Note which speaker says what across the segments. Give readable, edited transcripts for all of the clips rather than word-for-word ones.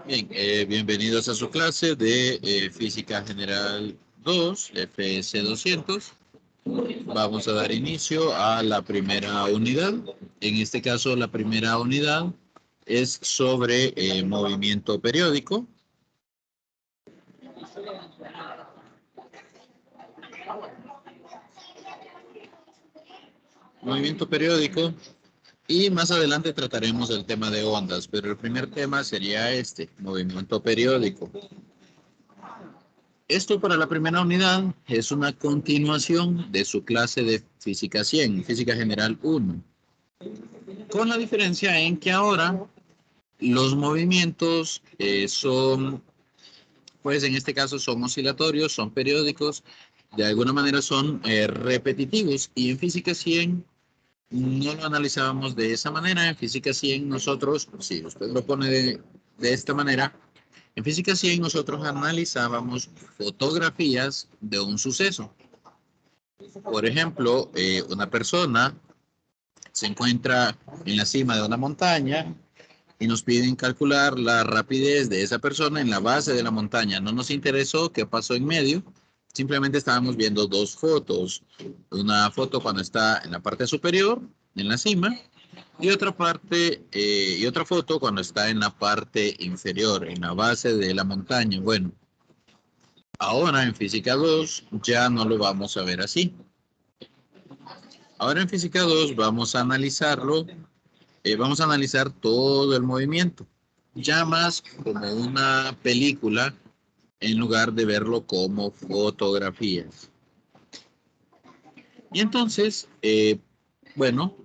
Speaker 1: Bien, bienvenidos a su clase de Física General 2, FS 200. Vamos a dar inicio a la primera unidad. En este caso, la primera unidad es sobre movimiento periódico. Movimiento periódico. Y más adelante trataremos el tema de ondas, pero el primer tema sería este, movimiento periódico. Esto para la primera unidad es una continuación de su clase de Física 100, Física General 1, con la diferencia en que ahora los movimientos son, pues en este caso son oscilatorios, son periódicos, de alguna manera son repetitivos, y en Física 100 no lo analizábamos de esa manera. En Física 100 nosotros, si usted lo pone de esta manera, en Física 100 nosotros analizábamos fotografías de un suceso. Por ejemplo, una persona se encuentra en la cima de una montaña y nos piden calcular la rapidez de esa persona en la base de la montaña. No nos interesó qué pasó en medio, simplemente estábamos viendo dos fotos. Una foto cuando está en la parte superior, en la cima, y otra foto cuando está en la parte inferior, en la base de la montaña. Bueno, ahora en Física 2 ya no lo vamos a ver así. Ahora en Física 2 vamos a analizarlo, vamos a analizar todo el movimiento, ya más como una película en lugar de verlo como fotografías. Y entonces, bueno,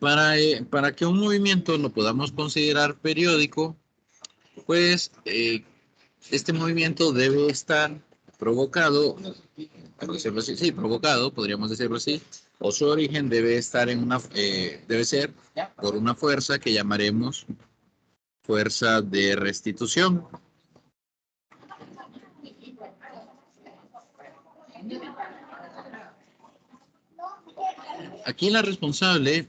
Speaker 1: para que un movimiento lo podamos considerar periódico, pues este movimiento debe estar provocado, por decirlo así, sí, provocado, podríamos decirlo así, o su origen debe estar debe ser por una fuerza que llamaremos fuerza de restitución. Aquí la responsable,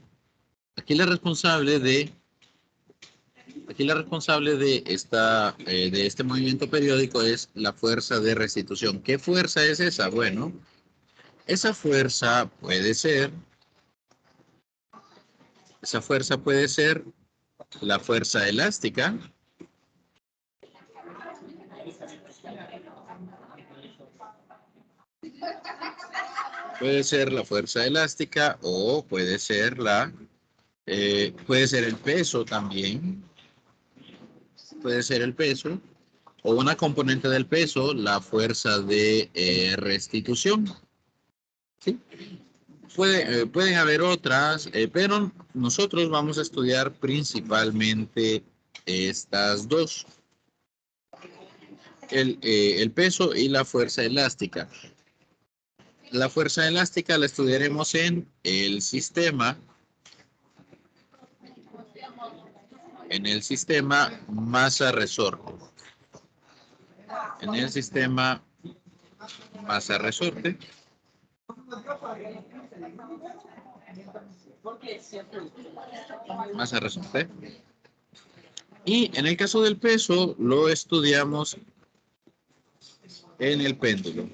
Speaker 1: aquí la responsable de, aquí la responsable de este movimiento periódico es la fuerza de restitución. ¿Qué fuerza es esa? Bueno, esa fuerza puede ser la fuerza elástica, puede ser la fuerza elástica o puede ser el peso también, puede ser el peso o una componente del peso, la fuerza de restitución. ¿Sí? Pueden haber otras, pero nosotros vamos a estudiar principalmente estas dos, el peso y la fuerza elástica. La fuerza elástica la estudiaremos en el sistema masa-resorte. En el sistema masa-resorte. Masa-resorte. Y en el caso del peso, lo estudiamos en el péndulo.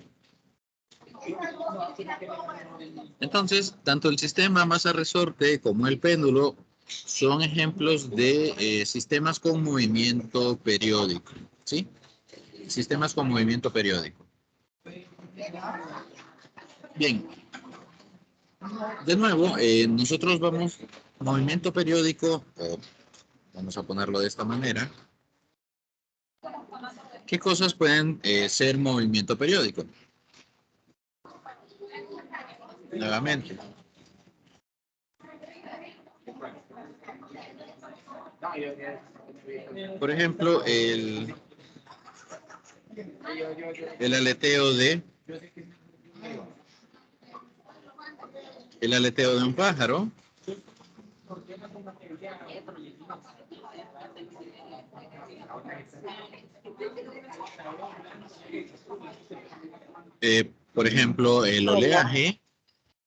Speaker 1: Entonces, tanto el sistema masa-resorte como el péndulo son ejemplos de sistemas con movimiento periódico, ¿sí? Sistemas con movimiento periódico. Bien. De nuevo, nosotros movimiento periódico, vamos a ponerlo de esta manera. ¿Qué cosas pueden ser movimiento periódico? Nuevamente. Por ejemplo, el aleteo de un pájaro. Por ejemplo, el oleaje.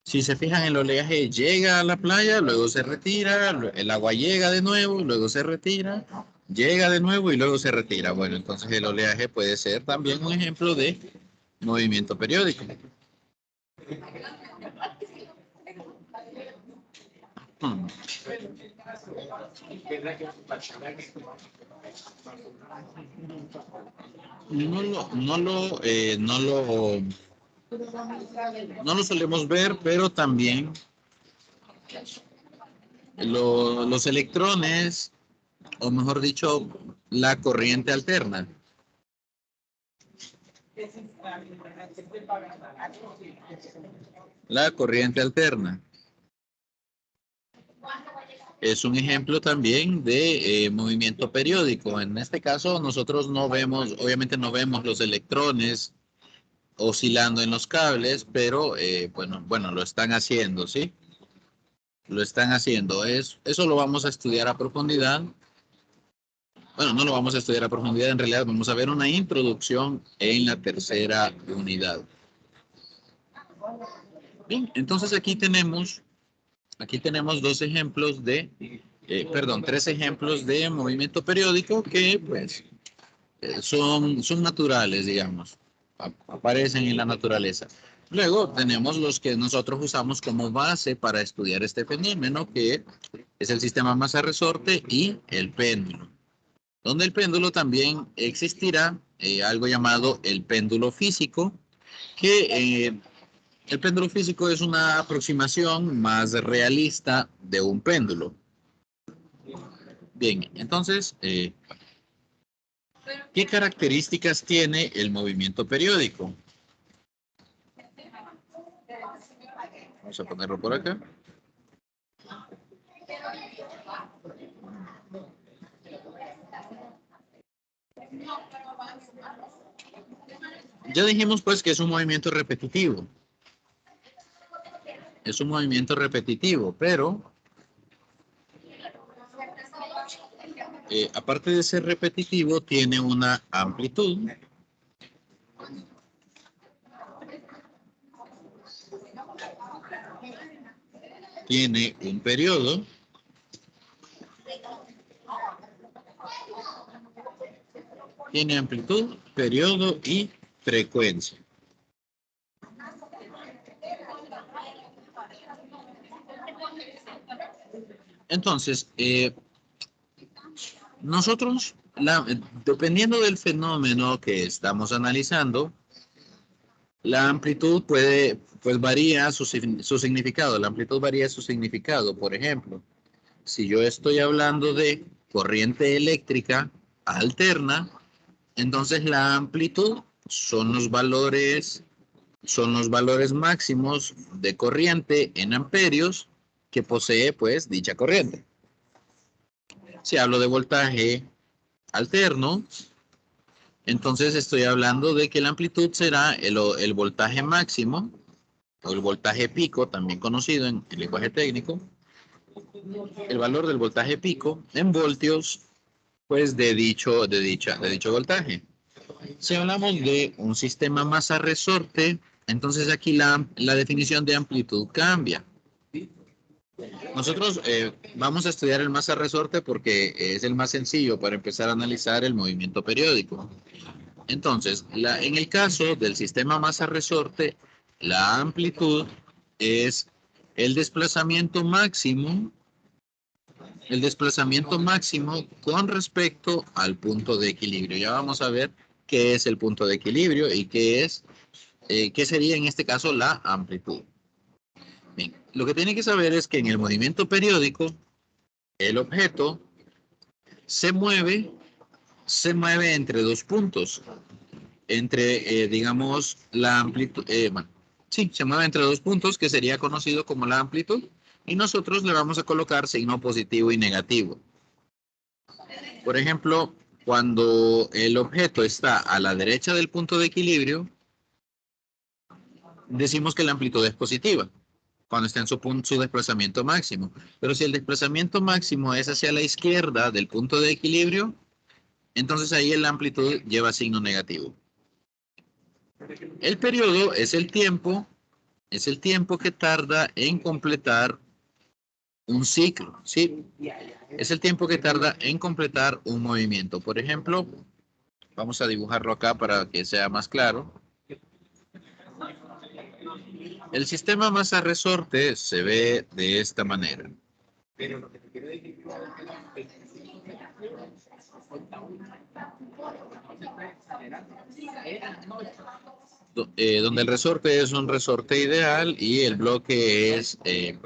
Speaker 1: Si se fijan, el oleaje llega a la playa, luego se retira, el agua llega de nuevo, luego se retira. llega de nuevo y luego se retira. Bueno, entonces el oleaje puede ser también un ejemplo de movimiento periódico. Hmm. No lo solemos ver, pero también los electrones, o mejor dicho, la corriente alterna. La corriente alterna es un ejemplo también de movimiento periódico. En este caso, nosotros no vemos, obviamente no vemos los electrones oscilando en los cables, pero bueno, lo están haciendo, ¿sí? Lo están haciendo. Eso lo vamos a estudiar a profundidad. Bueno, no lo vamos a estudiar a profundidad, en realidad vamos a ver una introducción en la tercera unidad. Bien, entonces aquí tenemos dos ejemplos tres ejemplos de movimiento periódico que pues son naturales, digamos, aparecen en la naturaleza. Luego tenemos los que nosotros usamos como base para estudiar este fenómeno, que es el sistema masa-resorte y el péndulo. Donde el péndulo también existirá algo llamado el péndulo físico, que el péndulo físico es una aproximación más realista de un péndulo. Bien, entonces, ¿qué características tiene el movimiento periódico? Vamos a ponerlo por acá. Ya dijimos pues que es un movimiento repetitivo. Es un movimiento repetitivo, pero aparte de ser repetitivo, tiene una amplitud. Tiene un periodo. Tiene amplitud, periodo y frecuencia. Entonces, nosotros, dependiendo del fenómeno que estamos analizando, la amplitud pues varía su significado. La amplitud varía su significado. Por ejemplo, si yo estoy hablando de corriente eléctrica alterna, entonces la amplitud son los valores máximos de corriente en amperios que posee pues dicha corriente. Si hablo de voltaje alterno, entonces estoy hablando de que la amplitud será el voltaje máximo o el voltaje pico, también conocido en el lenguaje técnico, el valor del voltaje pico en voltios pues de dicho voltaje. Si hablamos de un sistema masa-resorte, entonces aquí la definición de amplitud cambia. Nosotros vamos a estudiar el masa-resorte porque es el más sencillo para empezar a analizar el movimiento periódico. Entonces, en el caso del sistema masa-resorte, la amplitud es el desplazamiento máximo con respecto al punto de equilibrio. Ya vamos a ver qué es el punto de equilibrio y qué sería en este caso la amplitud. Bien, lo que tiene que saber es que en el movimiento periódico, el objeto se mueve entre dos puntos, digamos, la amplitud, sí, se mueve entre dos puntos que sería conocido como la amplitud y nosotros le vamos a colocar signo positivo y negativo. Por ejemplo, cuando el objeto está a la derecha del punto de equilibrio, decimos que la amplitud es positiva, cuando está en su desplazamiento máximo. Pero si el desplazamiento máximo es hacia la izquierda del punto de equilibrio, entonces ahí la amplitud lleva signo negativo. El periodo es el tiempo que tarda en completar un ciclo, ¿sí? es el tiempo que tarda en completar un movimiento. Por ejemplo, vamos a dibujarlo acá para que sea más claro. El sistema masa-resorte se ve de esta manera. Donde el resorte es un resorte ideal y el bloque es, el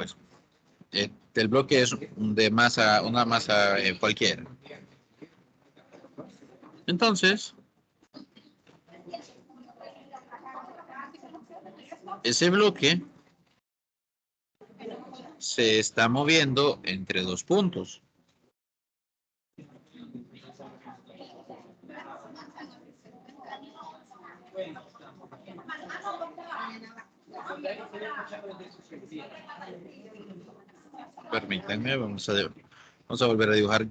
Speaker 1: bloque es de masa, una masa cualquiera. Entonces, ese bloque se está moviendo entre dos puntos. Permítanme, vamos a volver a dibujar.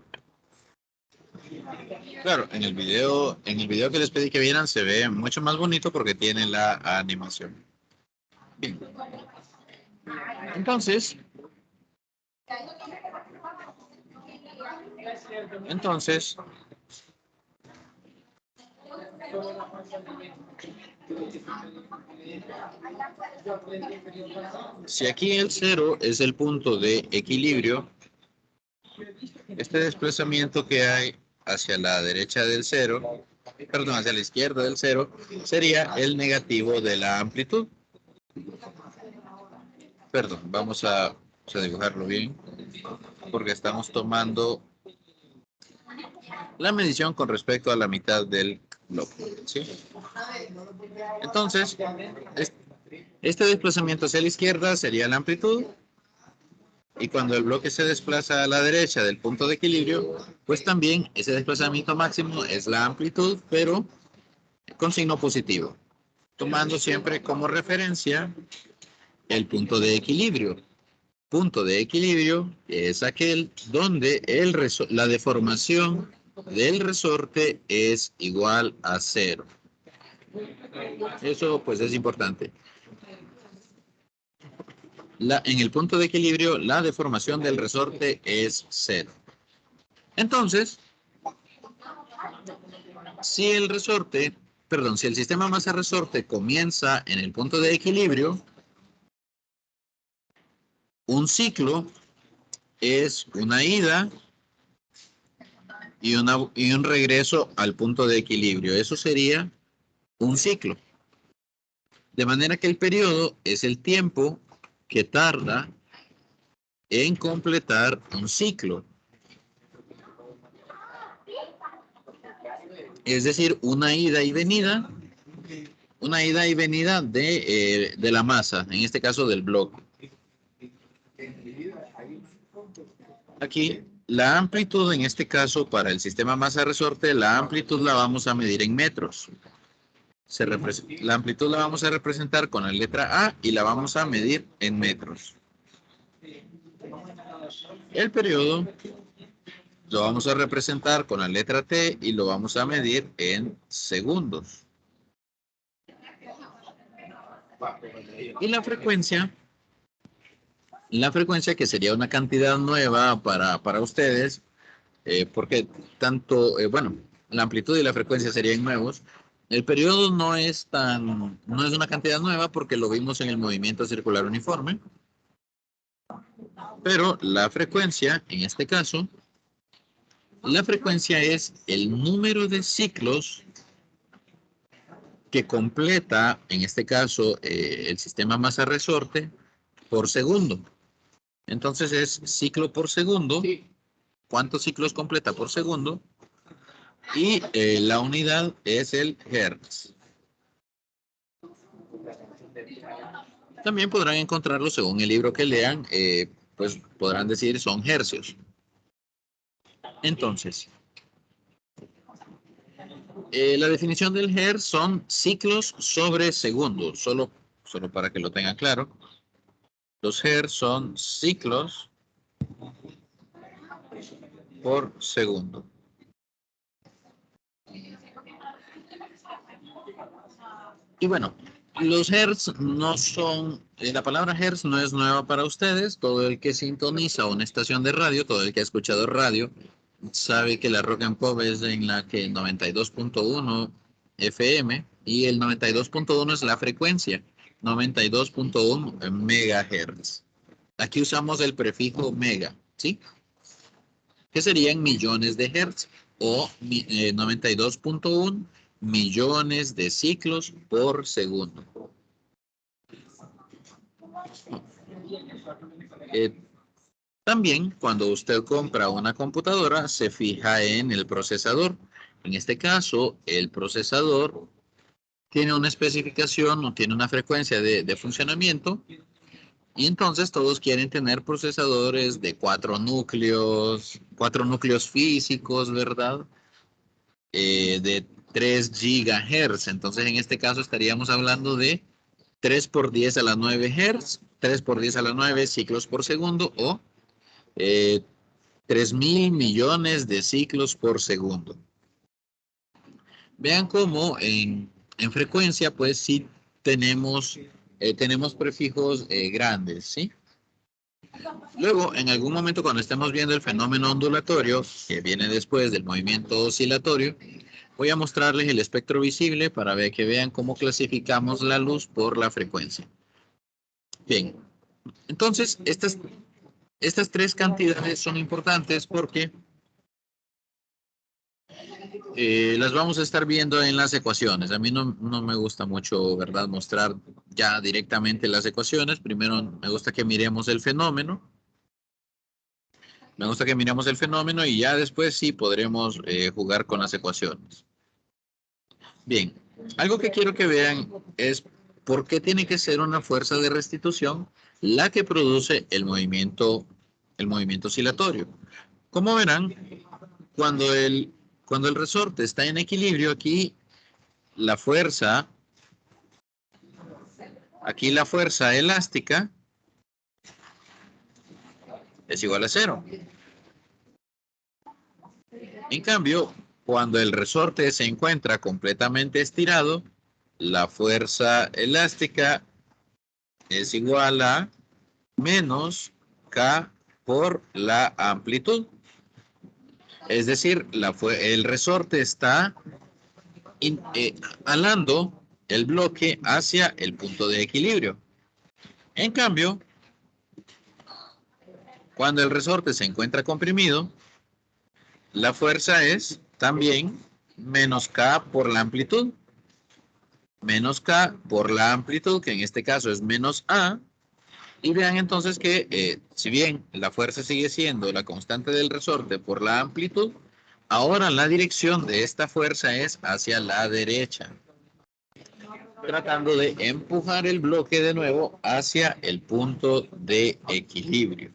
Speaker 1: Claro, en el video que les pedí que vieran se ve mucho más bonito porque tiene la animación. Bien. Entonces, si aquí el 0 es el punto de equilibrio, este desplazamiento que hay hacia la derecha del 0, perdón, hacia la izquierda del 0, sería el negativo de la amplitud. Perdón, vamos a dibujarlo bien, porque estamos tomando la medición con respecto a la mitad del globo, ¿sí? Entonces, este desplazamiento hacia la izquierda sería la amplitud, y cuando el bloque se desplaza a la derecha del punto de equilibrio, pues también ese desplazamiento máximo es la amplitud, pero con signo positivo, tomando siempre como referencia el punto de equilibrio. Punto de equilibrio es aquel donde la deformación del resorte es igual a 0. Eso pues es importante. En el punto de equilibrio, la deformación del resorte es 0. Entonces, si el sistema masa-resorte comienza en el punto de equilibrio, un ciclo es una ida y un regreso al punto de equilibrio. Eso sería un ciclo. De manera que el periodo es el tiempo que tarda en completar un ciclo. Es decir, una ida y venida de la masa, en este caso del bloque. Aquí, la amplitud, en este caso, para el sistema masa-resorte, la amplitud la vamos a medir en metros. La amplitud la vamos a representar con la letra A y la vamos a medir en metros. El periodo lo vamos a representar con la letra T y lo vamos a medir en segundos. Y la frecuencia que sería una cantidad nueva para ustedes, porque bueno, la amplitud y la frecuencia serían nuevos. El periodo no es una cantidad nueva porque lo vimos en el movimiento circular uniforme. Pero la frecuencia, en este caso, la frecuencia es el número de ciclos que completa, en este caso, el sistema masa-resorte por segundo. Entonces es ciclo por segundo. ¿Cuántos ciclos completa por segundo? Y la unidad es el hertz. También podrán encontrarlo según el libro que lean, pues podrán decir son hercios. Entonces, la definición del hertz son ciclos sobre segundos, solo para que lo tengan claro. Los hertz son ciclos por segundo. Y bueno, Los hertz no son, la palabra hertz no es nueva para ustedes. Todo el que sintoniza una estación de radio, todo el que ha escuchado radio, sabe que la rock and pop es en la que 92.1 FM y el 92.1 es la frecuencia, 92.1 megahertz. Aquí usamos el prefijo mega, ¿sí? Que serían millones de hertz o 92.1 millones de ciclos por segundo. Eh, También cuando usted compra una computadora se fija en el procesador. En este caso, el procesador tiene una especificación o tiene una frecuencia de funcionamiento y entonces todos quieren tener procesadores de cuatro núcleos físicos, ¿verdad? De 3 gigahertz. Entonces en este caso estaríamos hablando de 3 por 10 a la 9 hertz, 3 por 10 a la 9 ciclos por segundo o 3.000 millones de ciclos por segundo. Vean cómo en frecuencia, pues sí tenemos prefijos grandes, ¿sí? Luego, en algún momento cuando estemos viendo el fenómeno ondulatorio, que viene después del movimiento oscilatorio, voy a mostrarles el espectro visible para que vean cómo clasificamos la luz por la frecuencia. Bien, entonces estas tres cantidades son importantes porque las vamos a estar viendo en las ecuaciones. A mí no me gusta mucho, ¿verdad? Mostrar ya directamente las ecuaciones. Primero me gusta que miremos el fenómeno. Me gusta que miremos el fenómeno y ya después sí podremos jugar con las ecuaciones. Bien, algo que quiero que vean es por qué tiene que ser una fuerza de restitución la que produce el movimiento oscilatorio. Como verán, cuando cuando el resorte está en equilibrio, la fuerza, aquí la fuerza elástica es igual a cero. En cambio, cuando el resorte se encuentra completamente estirado, la fuerza elástica es igual a menos K por la amplitud. Es decir, el resorte está alando el bloque hacia el punto de equilibrio. En cambio, cuando el resorte se encuentra comprimido, la fuerza es también menos K por la amplitud. Menos K por la amplitud, que en este caso es menos A. Y vean entonces que si bien la fuerza sigue siendo la constante del resorte por la amplitud, ahora la dirección de esta fuerza es hacia la derecha, tratando de empujar el bloque de nuevo hacia el punto de equilibrio.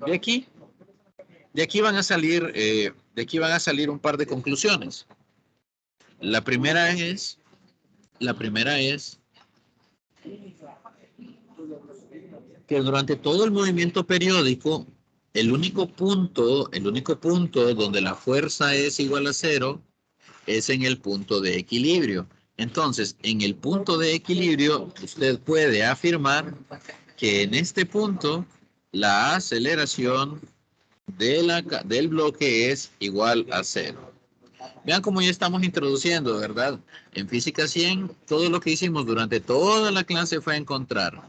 Speaker 1: De aquí, de aquí van a salir un par de conclusiones. La primera es que durante todo el movimiento periódico, el único punto donde la fuerza es igual a cero es en el punto de equilibrio. Entonces, en el punto de equilibrio, usted puede afirmar que en este punto la aceleración del bloque es igual a cero. Vean cómo ya estamos introduciendo, ¿verdad? En física 100, todo lo que hicimos durante toda la clase fue encontrar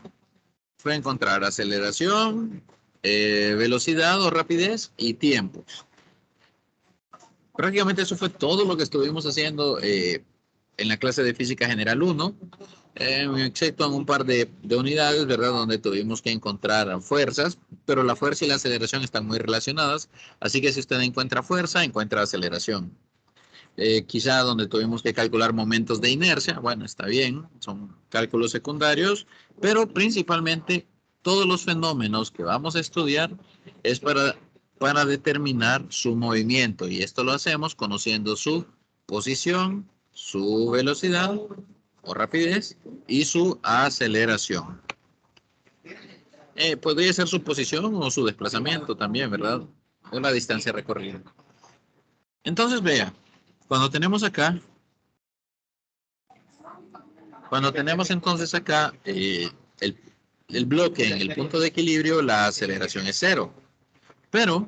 Speaker 1: aceleración, velocidad o rapidez y tiempo. Prácticamente eso fue todo lo que estuvimos haciendo en la clase de Física General 1, excepto en un par de unidades, ¿verdad? Donde tuvimos que encontrar fuerzas, pero la fuerza y la aceleración están muy relacionadas, así que si usted encuentra fuerza, encuentra aceleración. Quizá donde tuvimos que calcular momentos de inercia, bueno, está bien, son cálculos secundarios, pero principalmente todos los fenómenos que vamos a estudiar es para determinar su movimiento y esto lo hacemos conociendo su posición, su velocidad o rapidez y su aceleración. Podría ser su posición o su desplazamiento también, ¿verdad? O la distancia recorrida. Entonces, vea, cuando tenemos acá Cuando tenemos entonces acá el, el bloque en el punto de equilibrio, la aceleración es cero. Pero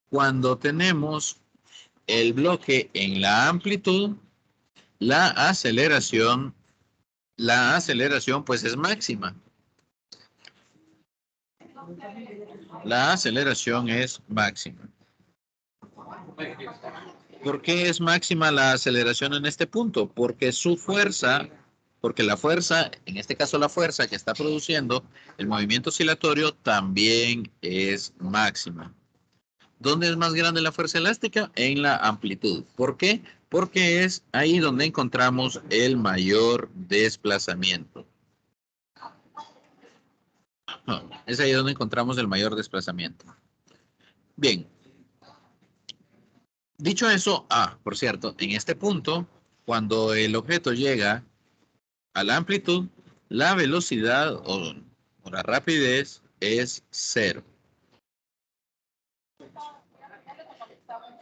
Speaker 1: cuando tenemos el bloque en la amplitud, la aceleración pues es máxima. La aceleración es máxima. ¿Por qué es máxima la aceleración en este punto? Porque su fuerza, porque la fuerza, en este caso la fuerza que está produciendo el movimiento oscilatorio también es máxima. ¿Dónde es más grande la fuerza elástica? En la amplitud. ¿Por qué? Porque es ahí donde encontramos el mayor desplazamiento. Es ahí donde encontramos el mayor desplazamiento. Bien, dicho eso, por cierto, en este punto, cuando el objeto llega a la amplitud, la velocidad o la rapidez es cero.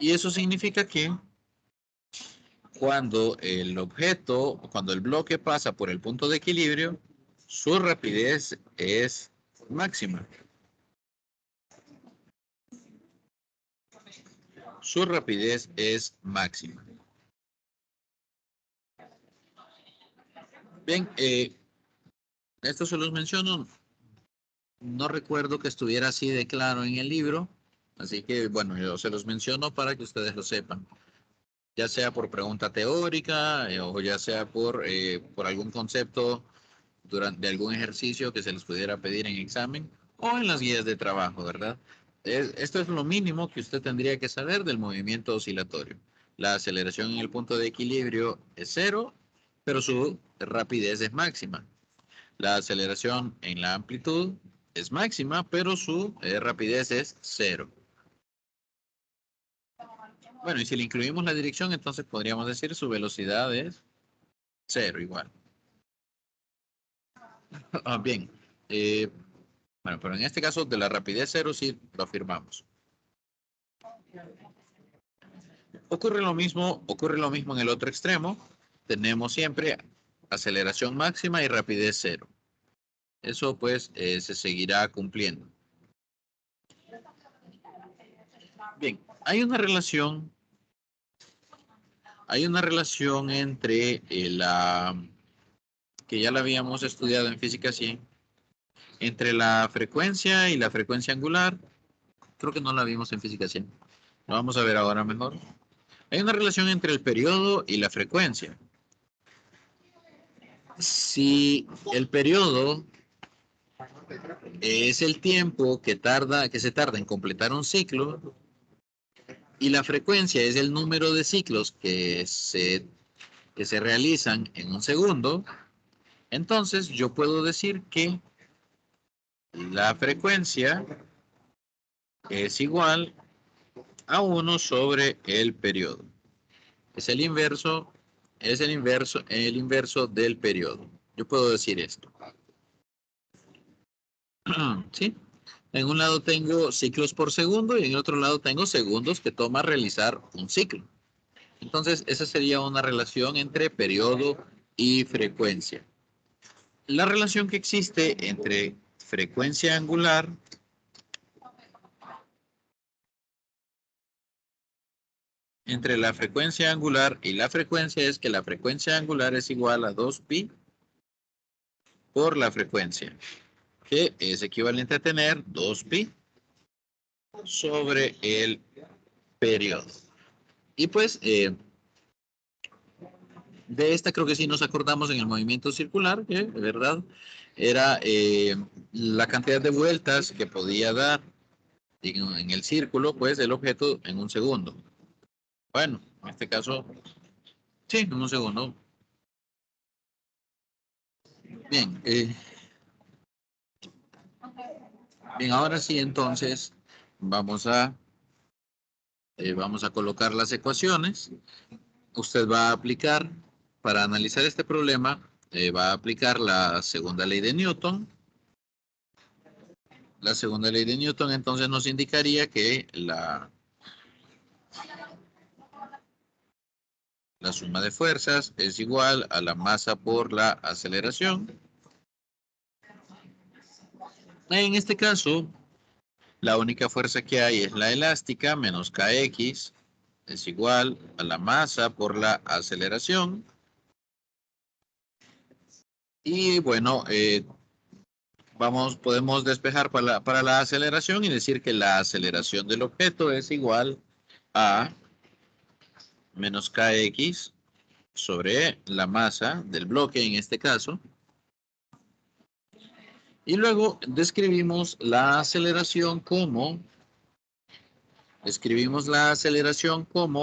Speaker 1: Y eso significa que cuando el bloque pasa por el punto de equilibrio, su rapidez es máxima. Su rapidez es máxima. Bien, esto se los menciono. No recuerdo que estuviera así de claro en el libro, así que bueno, yo se los menciono para que ustedes lo sepan, ya sea por pregunta teórica o ya sea por algún concepto durante algún ejercicio que se les pudiera pedir en examen o en las guías de trabajo, ¿verdad? Esto es lo mínimo que usted tendría que saber del movimiento oscilatorio. La aceleración en el punto de equilibrio es cero, pero su rapidez es máxima. La aceleración en la amplitud es máxima, pero su rapidez es cero. Bueno, y si le incluimos la dirección, entonces podríamos decir su velocidad es cero igual. Bien, eh, bueno, pero en este caso de la rapidez cero sí lo afirmamos. Ocurre lo mismo en el otro extremo. Tenemos siempre aceleración máxima y rapidez cero. Eso pues se seguirá cumpliendo. Bien, hay una relación entre que ya la habíamos estudiado en física 100, entre la frecuencia y la frecuencia angular. Creo que no la vimos en física 100. Lo vamos a ver ahora mejor. Hay una relación entre el periodo y la frecuencia. Si el periodo es el tiempo que se tarda en completar un ciclo y la frecuencia es el número de ciclos que se realizan en un segundo, entonces yo puedo decir que la frecuencia es igual a 1 sobre el periodo. Es el inverso del periodo. Yo puedo decir esto. ¿Sí? En un lado tengo ciclos por segundo y en el otro lado tengo segundos que toma realizar un ciclo. Entonces, esa sería una relación entre periodo y frecuencia. La relación que existe entre la frecuencia angular y la frecuencia es que la frecuencia angular es igual a 2pi por la frecuencia, que es equivalente a tener 2pi sobre el periodo. Y pues, de esta creo que sí nos acordamos en el movimiento circular, que de verdad era la cantidad de vueltas que podía dar en el círculo, pues, el objeto en un segundo. Bueno, en este caso, sí, en un segundo. Bien, bien, ahora sí, entonces, vamos a, vamos a colocar las ecuaciones. Usted va a aplicar, para analizar este problema, va a aplicar la segunda ley de Newton. La segunda ley de Newton entonces nos indicaría que La suma de fuerzas es igual a la masa por la aceleración. En este caso, la única fuerza que hay es la elástica menos kx es igual a la masa por la aceleración. Y bueno, podemos despejar para la aceleración y decir que la aceleración del objeto es igual a menos kx sobre la masa del bloque en este caso. Y luego escribimos la aceleración como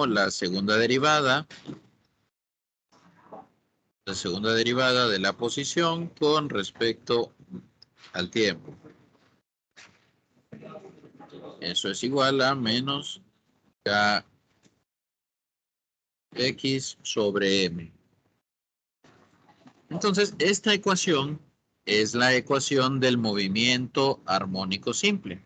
Speaker 1: la segunda derivada de la posición con respecto al tiempo. Eso es igual a menos kx sobre m. Entonces, esta ecuación es la ecuación del movimiento armónico simple.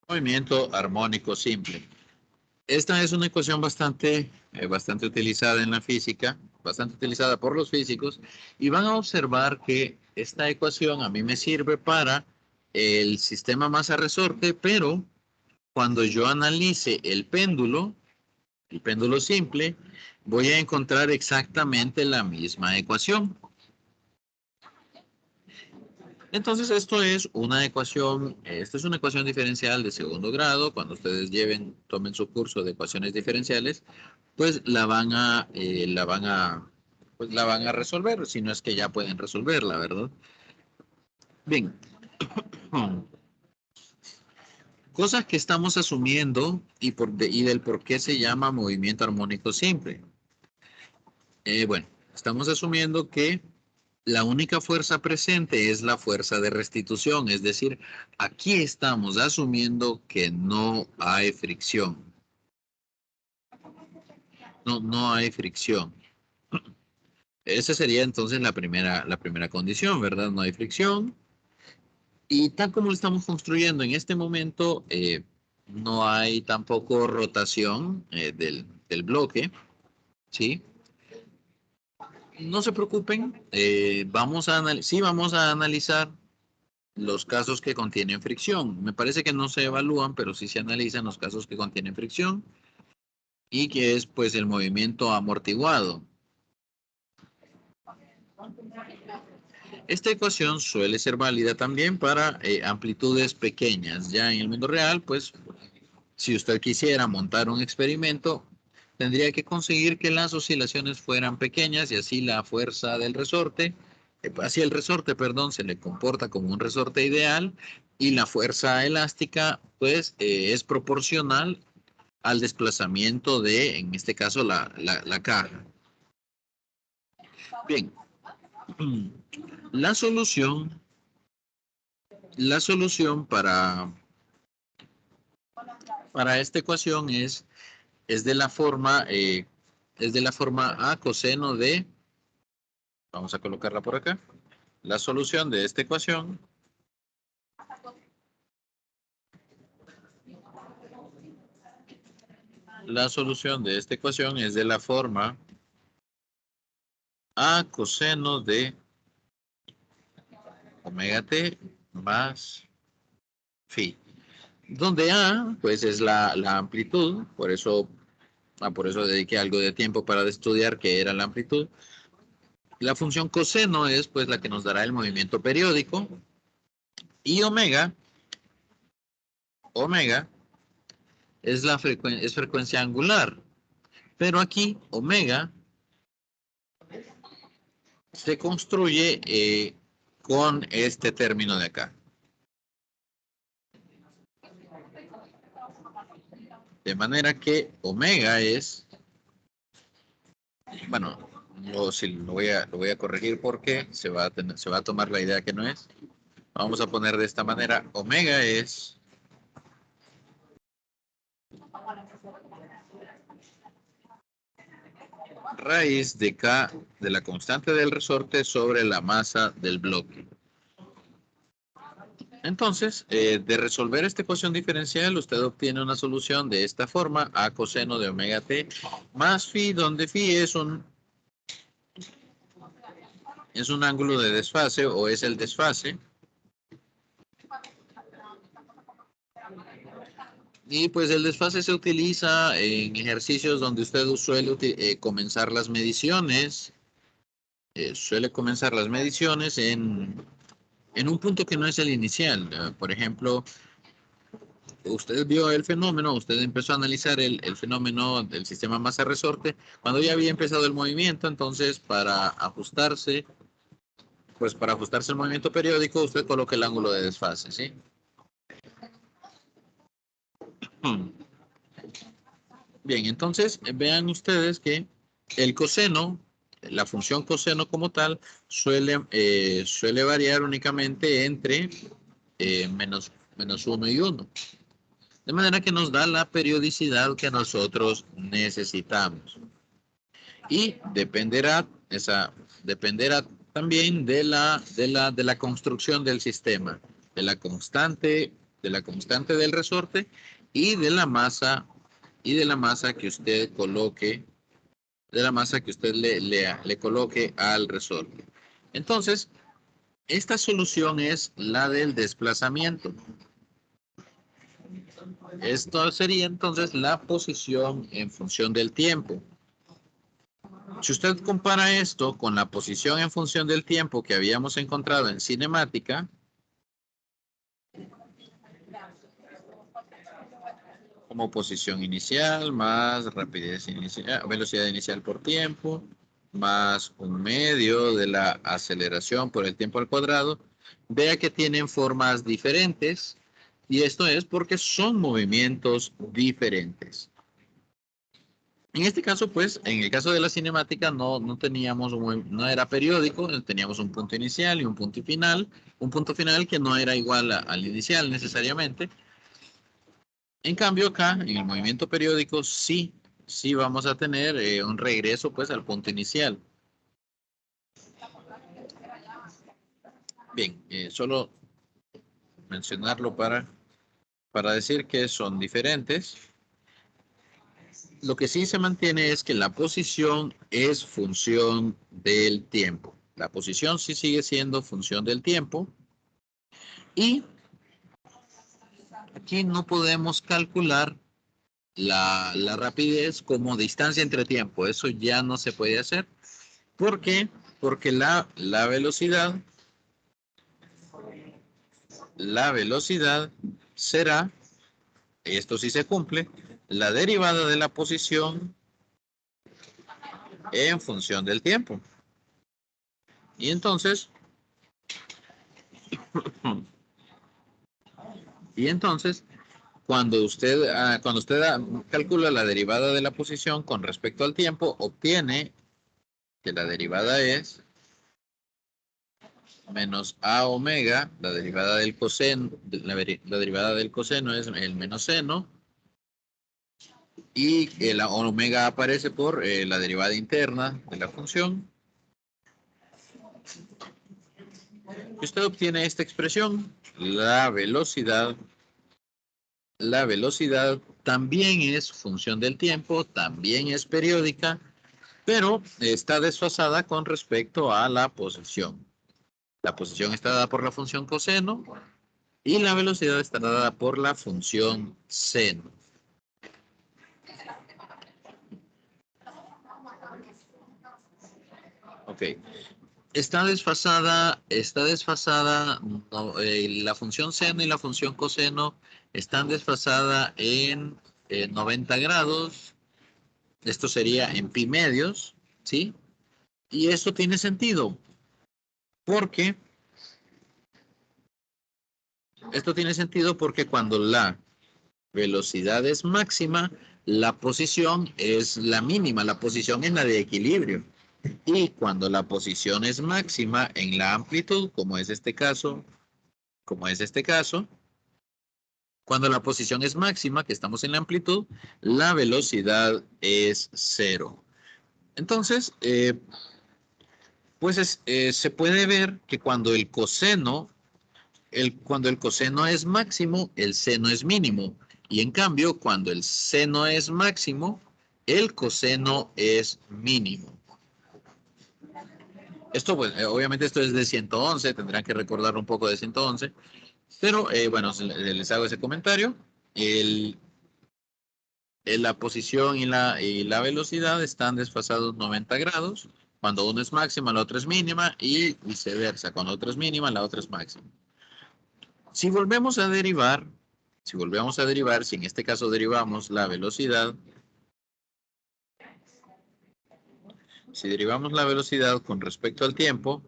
Speaker 1: Movimiento armónico simple. Esta es una ecuación bastante utilizada en la física, bastante utilizada por los físicos, y van a observar que esta ecuación a mí me sirve para el sistema masa-resorte, pero cuando yo analice el péndulo simple, voy a encontrar exactamente la misma ecuación. Entonces, esta es una ecuación diferencial de segundo grado. Cuando ustedes tomen su curso de ecuaciones diferenciales, pues la van a resolver, si no es que ya pueden resolverla, ¿verdad? Bien. Cosas que estamos asumiendo y del por qué se llama movimiento armónico simple. Bueno, estamos asumiendo que la única fuerza presente es la fuerza de restitución, es decir, aquí estamos asumiendo que no hay fricción. No hay fricción. Esa sería entonces la primera condición, ¿verdad? No hay fricción. Y tal como lo estamos construyendo en este momento, no hay tampoco rotación del bloque, ¿sí? No se preocupen, sí vamos a analizar los casos que contienen fricción. Me parece que no se evalúan, pero sí se analizan los casos que contienen fricción y que es pues el movimiento amortiguado. Esta ecuación suele ser válida también para amplitudes pequeñas. Ya en el mundo real, pues si usted quisiera montar un experimento, tendría que conseguir que las oscilaciones fueran pequeñas y así la fuerza del resorte, así el resorte, perdón, se le comporta como un resorte ideal y la fuerza elástica, pues, es proporcional al desplazamiento en este caso, la caja. Bien, la solución para esta ecuación es de la forma a coseno de, vamos a colocarla por acá, la solución de esta ecuación es de la forma a coseno de omega t más phi, donde A pues es la amplitud, por eso dediqué algo de tiempo para estudiar qué era la amplitud. La función coseno es pues la que nos dará el movimiento periódico y omega es es frecuencia angular, pero aquí omega se construye con este término de acá. De manera que omega es, bueno, lo voy a corregir porque se va a tomar la idea que no es. Vamos a poner de esta manera, omega es raíz de K de la constante del resorte sobre la masa del bloque. Entonces, de resolver esta ecuación diferencial, usted obtiene una solución de esta forma, A coseno de omega t más phi, donde phi es un ángulo de desfase o es el desfase. Y pues el desfase se utiliza en ejercicios donde usted suele comenzar las mediciones. Suele comenzar las mediciones en un punto que no es el inicial. Por ejemplo, usted vio el fenómeno, usted empezó a analizar el fenómeno del sistema masa-resorte cuando ya había empezado el movimiento. Entonces, para ajustarse al movimiento periódico, usted coloca el ángulo de desfase, ¿sí? Bien, entonces vean ustedes que el coseno, la función coseno como tal, suele variar únicamente entre menos 1 y 1. De manera que nos da la periodicidad que nosotros necesitamos. Y dependerá también de la construcción del sistema, de la constante del resorte y de la masa que usted coloque, le coloque al resorte. Entonces, esta solución es la del desplazamiento. Esto sería entonces la posición en función del tiempo. Si usted compara esto con la posición en función del tiempo que habíamos encontrado en cinemática, como posición inicial, más rapidez inicial, velocidad inicial por tiempo, más un medio de la aceleración por el tiempo al cuadrado, vea que tienen formas diferentes, y esto es porque son movimientos diferentes. En este caso, pues, en el caso de la cinemática no no era periódico, teníamos un punto inicial y un punto final que no era igual al inicial necesariamente. En cambio acá, en el movimiento periódico, sí vamos a tener un regreso pues al punto inicial. Bien, solo mencionarlo para decir que son diferentes. Lo que sí se mantiene es que la posición es función del tiempo. La posición sí sigue siendo función del tiempo. Y aquí no podemos calcular la rapidez como distancia entre tiempo. Eso ya no se puede hacer. ¿Por qué? Porque la velocidad será, esto sí se cumple, la derivada de la posición en función del tiempo. Y entonces, cuando usted calcula la derivada de la posición con respecto al tiempo, obtiene que la derivada es menos a omega, la derivada del coseno, la derivada del coseno es el menos seno, y la omega aparece por la derivada interna de la función. Y usted obtiene esta expresión, la velocidad también es función del tiempo, también es periódica, pero está desfasada con respecto a la posición. La posición está dada por la función coseno y la velocidad está dada por la función seno. Ok. Está desfasada, la función seno y la función coseno están desfasadas en 90 grados. Esto sería en pi medios, ¿sí? Y esto tiene sentido, porque cuando la velocidad es máxima, la posición es la mínima, la posición es la de equilibrio. Y cuando la posición es máxima en la amplitud, como es este caso, cuando la posición es máxima, que estamos en la amplitud, la velocidad es cero. Entonces, pues se puede ver que cuando el coseno es máximo, el seno es mínimo. Y en cambio, cuando el seno es máximo, el coseno es mínimo. Esto, pues, obviamente esto es de 111, tendrán que recordar un poco de 111, pero bueno, les hago ese comentario. La posición y la velocidad están desfasados 90 grados. Cuando uno es máxima, la otra es mínima y viceversa. Cuando otra es mínima, la otra es máxima. Si volvemos a derivar, si en este caso derivamos la velocidad, si derivamos la velocidad con respecto al tiempo,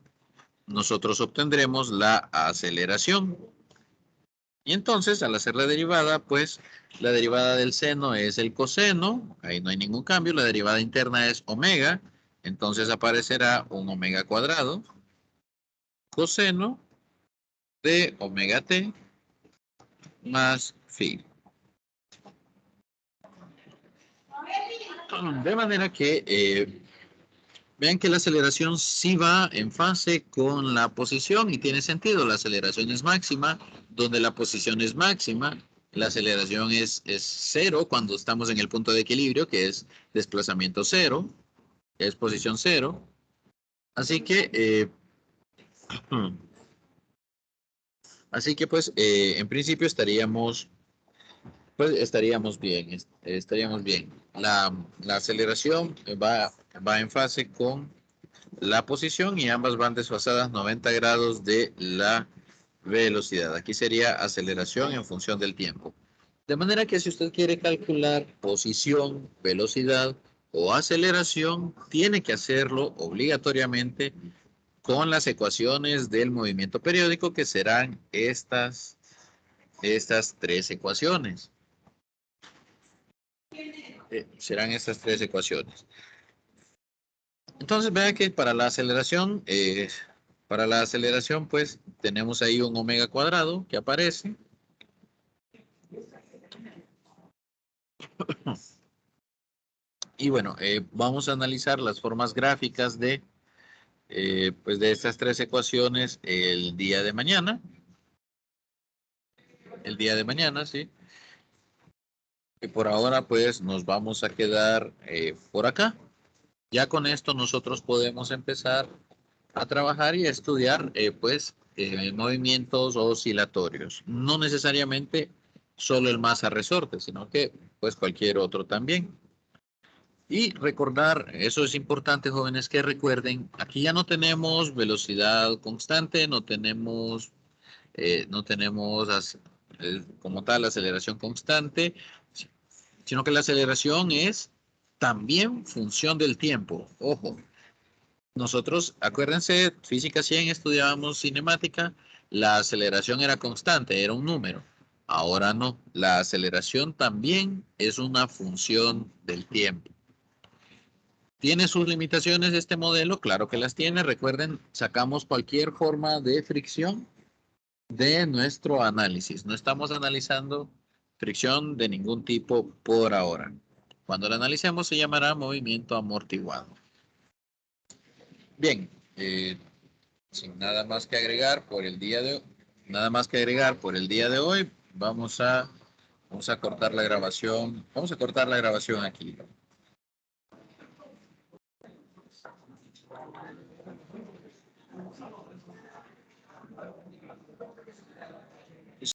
Speaker 1: nosotros obtendremos la aceleración. Y entonces, al hacer la derivada, pues la derivada del seno es el coseno, ahí no hay ningún cambio, la derivada interna es omega, entonces aparecerá un omega cuadrado, coseno de omega t más phi. De manera que vean que la aceleración sí va en fase con la posición y tiene sentido. La aceleración es máxima, donde la posición es máxima. La aceleración es cero cuando estamos en el punto de equilibrio, que es desplazamiento cero, es posición cero. Así que, pues, en principio estaríamos bien, estaríamos bien. La aceleración va en fase con la posición y ambas van desfasadas 90 grados de la velocidad. Aquí sería aceleración en función del tiempo. De manera que si usted quiere calcular posición, velocidad o aceleración, tiene que hacerlo obligatoriamente con las ecuaciones del movimiento periódico, que serán estas tres ecuaciones. Serán estas tres ecuaciones. Entonces, vea que para la aceleración, pues tenemos ahí un omega cuadrado que aparece. Y bueno, vamos a analizar las formas gráficas pues de estas tres ecuaciones el día de mañana. El día de mañana, sí. Y por ahora, pues nos vamos a quedar por acá. Ya con esto nosotros podemos empezar a trabajar y a estudiar, pues, movimientos oscilatorios. No necesariamente solo el masa resorte, sino que, pues, cualquier otro también. Y recordar, eso es importante, jóvenes, que recuerden, aquí ya no tenemos velocidad constante, no tenemos como tal aceleración constante, sino que la aceleración es también función del tiempo. Ojo, nosotros, acuérdense, física 100 estudiábamos cinemática, la aceleración era constante, era un número. Ahora no, la aceleración también es una función del tiempo. ¿Tiene sus limitaciones este modelo? Claro que las tiene. Recuerden, sacamos cualquier forma de fricción de nuestro análisis. No estamos analizando fricción de ningún tipo por ahora. Cuando la analicemos se llamará movimiento amortiguado. Bien, sin nada más que agregar por el día de hoy, vamos a cortar la grabación. Vamos a cortar la grabación aquí.